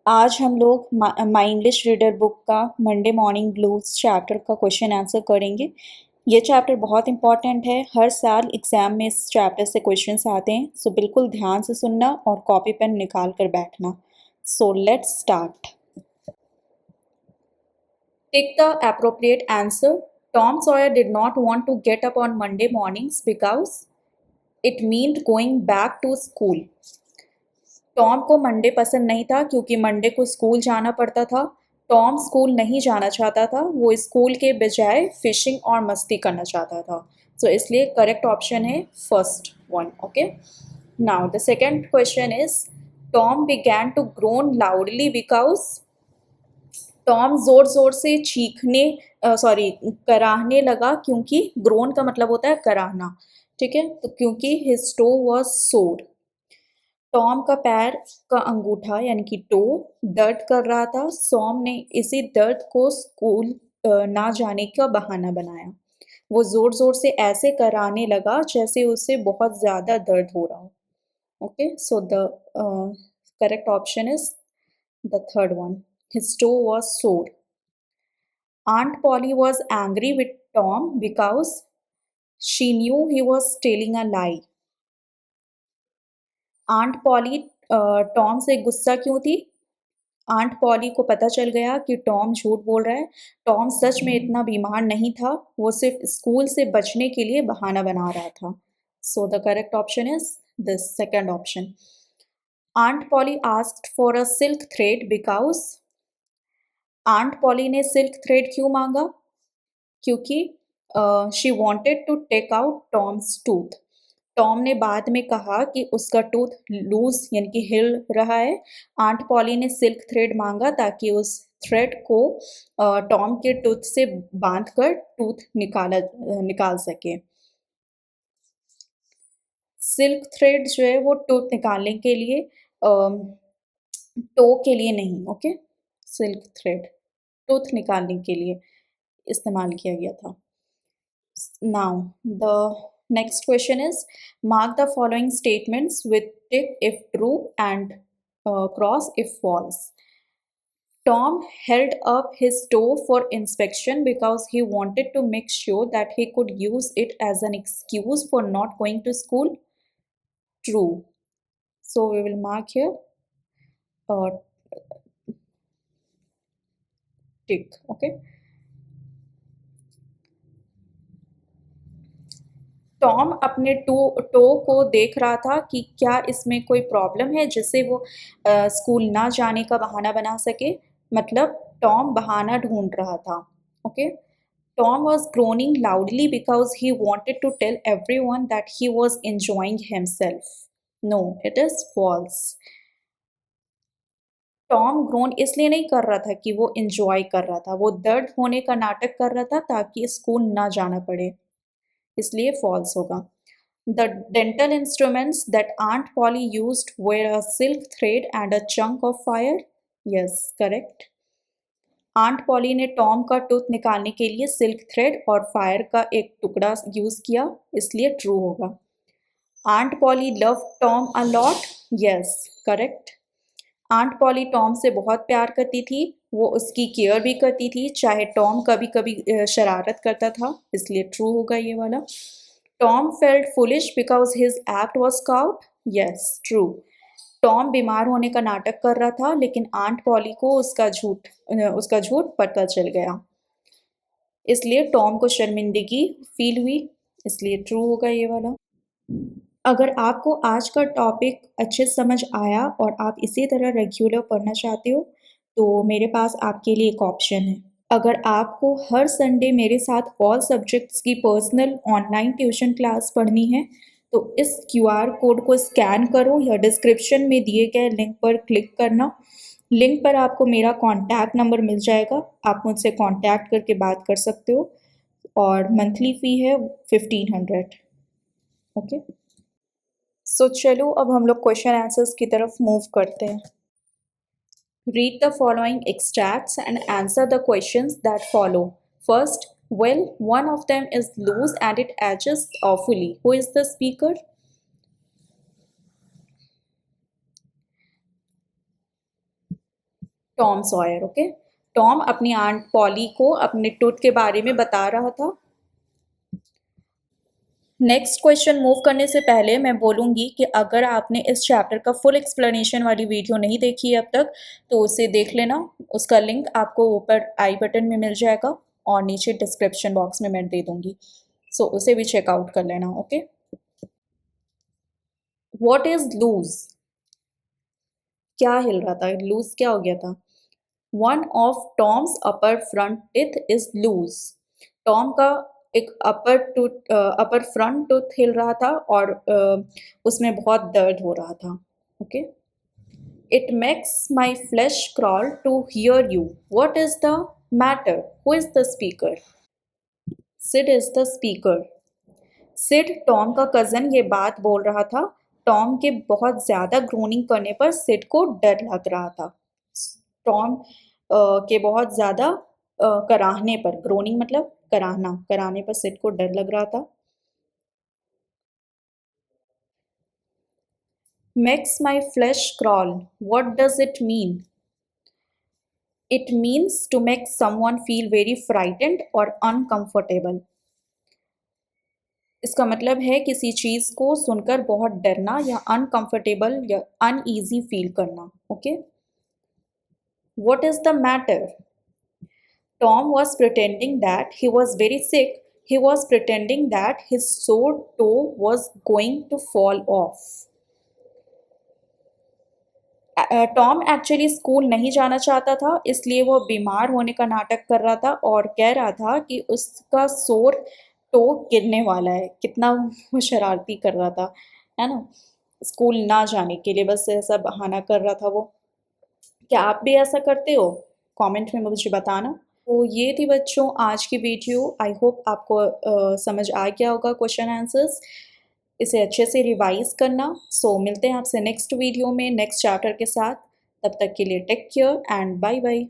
आज हम लोग माई इंग्लिश रीडर बुक का मंडे मॉर्निंग ब्लूज चैप्टर का क्वेश्चन आंसर करेंगे। ये चैप्टर बहुत इंपॉर्टेंट है, हर साल एग्जाम में इस चैप्टर से क्वेश्चंस आते हैं, सो बिल्कुल ध्यान से सुनना और कॉपी पेन निकाल कर बैठना। So let's start. Take the appropriate answer. Tom Sawyer did not want to get up on Monday mornings because it meant going back to school. Tom को मंडे पसंद नहीं था क्योंकि मंडे को स्कूल जाना पड़ता था। टॉम स्कूल नहीं जाना चाहता था, वो स्कूल के बजाय फिशिंग और मस्ती करना चाहता था। सो इसलिए करेक्ट ऑप्शन है first one. Okay, now the second question is Tom began to groan loudly because Tom जोर जोर से चीखने कराहने लगा, क्योंकि ग्रोन का मतलब होता है कराहना। ठीक है, तो क्योंकि हिज टो वाज सोर। टॉम का पैर का अंगूठा यानी कि टो दर्द कर रहा था। सॉम ने इसी दर्द को स्कूल ना जाने का बहाना बनाया। वो जोर जोर से ऐसे कराने लगा जैसे उसे बहुत ज्यादा दर्द हो रहा हो। Okay, so the correct option is the third one, his toe was sore. Aunt Polly was angry with Tom because she knew he was telling a lie. Aunt Polly Tom से गुस्सा क्यों थी? आंट पॉली को पता चल गया कि Tom झूठ बोल रहा है। टॉम सच में इतना बीमार नहीं था, वो सिर्फ स्कूल से बचने के लिए बहाना बना रहा था। So the correct option is the second option. Aunt Polly asked for a silk thread because aunt Polly ने सिल्क थ्रेड क्यों मांगा? क्योंकि she wanted to take out Tom's tooth. Tom ने बाद में कहा कि उसका टूथ लूज यानी कि हिल रहा है। आंट पॉली ने सिल्क थ्रेड मांगा ताकि उस थ्रेड को टॉम के टूथ से बांधकर टूथ निकाल सके। सिल्क थ्रेड जो है वो टूथ निकालने के लिए, टो के लिए नहीं। ओके, सिल्क थ्रेड टूथ निकालने के लिए इस्तेमाल किया गया था। Now, the next question is mark the following statements with tick if true and cross if false. Tom held up his toe for inspection because he wanted to make sure that he could use it as an excuse for not going to school. True. So we will mark here uh, tick. Okay. Tom अपने to को देख रहा था कि क्या इसमें कोई problem है जिससे वो स्कूल ना जाने का बहाना बना सके। मतलब टॉम बहाना ढूंढ रहा था। Okay, Tom was groaning loudly because he wanted to tell everyone that he was enjoying himself. No, it is false. Tom groan इसलिए नहीं कर रहा था कि वो इंजॉय कर रहा था, वो दर्द होने का नाटक कर रहा था ताकि स्कूल ना जाना पड़े, इसलिए फॉल्स होगा। The dental instruments that Aunt Polly used were a silk thread and a chunk of fire. Yes, correct. Aunt Polly ने टॉम का टूथ निकालने के लिए सिल्क थ्रेड और फायर का एक टुकड़ा यूज किया, इसलिए ट्रू होगा। Aunt Polly love Tom a lot. Yes, correct. Aunt Polly Tom से बहुत प्यार करती थी, वो उसकी केयर भी करती थी, चाहे टॉम कभी कभी शरारत करता था, इसलिए ट्रू होगा ये वाला। Tom felt foolish because his act was cout. Yes, true. Tom बीमार होने का नाटक कर रहा था, लेकिन आंट पॉली को उसका झूठ पता चल गया, इसलिए टॉम को शर्मिंदगी फील हुई, इसलिए ट्रू होगा ये वाला। अगर आपको आज का टॉपिक अच्छे से समझ आया और आप इसी तरह रेगुलर पढ़ना चाहते हो तो मेरे पास आपके लिए एक ऑप्शन है। अगर आपको हर संडे मेरे साथ ऑल सब्जेक्ट्स की पर्सनल ऑनलाइन ट्यूशन क्लास पढ़नी है तो इस क्यूआर कोड को स्कैन करो या डिस्क्रिप्शन में दिए गए लिंक पर क्लिक करना। लिंक पर आपको मेरा कॉन्टैक्ट नंबर मिल जाएगा, आप मुझसे कॉन्टैक्ट करके बात कर सकते हो और मंथली फ़ी है 1500। ओके, सो चलो अब हम लोग क्वेश्चन आंसर्स की तरफ मूव करते हैं। Read the following extracts and answer the questions that follow. First, well, one of them is loose and it edges awfully. Who is the speaker? Tom Sawyer, okay. Tom अपनी aunt poly को अपने tooth के बारे में बता रहा था। Next question move करने से पहले मैं बोलूँगी कि अगर आपने इस चैप्टर का फुल एक्सप्लेनेशन वाली वीडियो नहीं देखी है अब तक, तो उसे देख लेना। उसका लिंक आपको ऊपर आई बटन में मिल जाएगा और नीचे डिस्क्रिप्शन बॉक्स में मैं दे दूँगी, सो उसे भी चेकआउट कर लेना, ओके। What is loose? क्या हिल रहा था? लूज क्या हो गया था? One of Tom's upper front teeth is loose. Tom का एक अपर फ्रंट टूथ हिल रहा था और उसमें बहुत दर्द हो रहा था, okay. It makes my flesh crawl to hear you, what is the matter, who is the speaker? Sid is the speaker. Sid Tom का कज़न ये बात बोल रहा था। टॉम के बहुत ज़्यादा ग्रोनिंग करने पर सिड को डर लग रहा था। टॉम के बहुत ज़्यादा कराहने पर, ग्रोनिंग मतलब कराहना, कराने पर सिड को डर लग रहा था। Makes my flesh crawl, what does it mean? It means to make someone feel very frightened और अनकंफर्टेबल। इसका मतलब है किसी चीज़ को सुनकर बहुत डरना या अनकंफर्टेबल या अनईजी फील करना, okay. What is the matter? Tom was pretending that he was very sick. He was pretending that his sore toe was going to fall off. Tom actually school नहीं जाना चाहता था, इसलिए वो बीमार होने का नाटक कर रहा था और कह रहा था कि उसका सोर टो गिरने वाला है। कितना वो शरारती कर रहा था, है ना, स्कूल ना जाने के लिए बस ऐसा बहाना कर रहा था वो। क्या आप भी ऐसा करते हो? कमेंट में मुझे बताना। तो ये थी बच्चों आज की वीडियो। आई होप आपको समझ आ गया होगा क्वेश्चन आंसर्स। इसे अच्छे से रिवाइज करना। सो मिलते हैं आपसे नेक्स्ट वीडियो में नेक्स्ट चैप्टर के साथ। तब तक के लिए take care and bye bye.